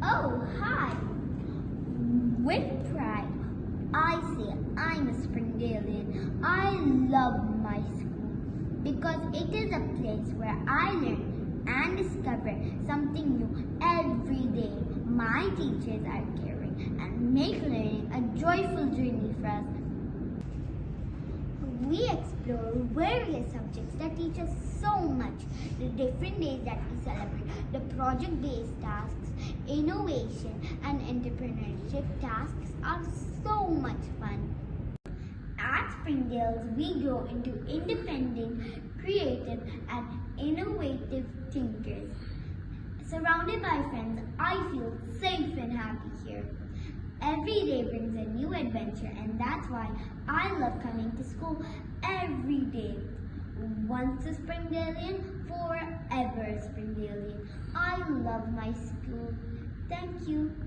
Oh, hi! With pride, I say I'm a Springdalian. I love my school because it is a place where I learn and discover something new every day. My teachers are caring and make learning a joyful journey for us. We explore various subjects that teach us so much. The different days that we celebrate, the project-based tasks, innovation and entrepreneurship tasks are so much fun. At Springdales, we grow into independent, creative and innovative thinkers. Surrounded by friends, I feel safe and happy here. Every day brings a new adventure, and that's why I love coming to school every day. Once a Springdalian, forever a Springdalian. I love my school. Thank you.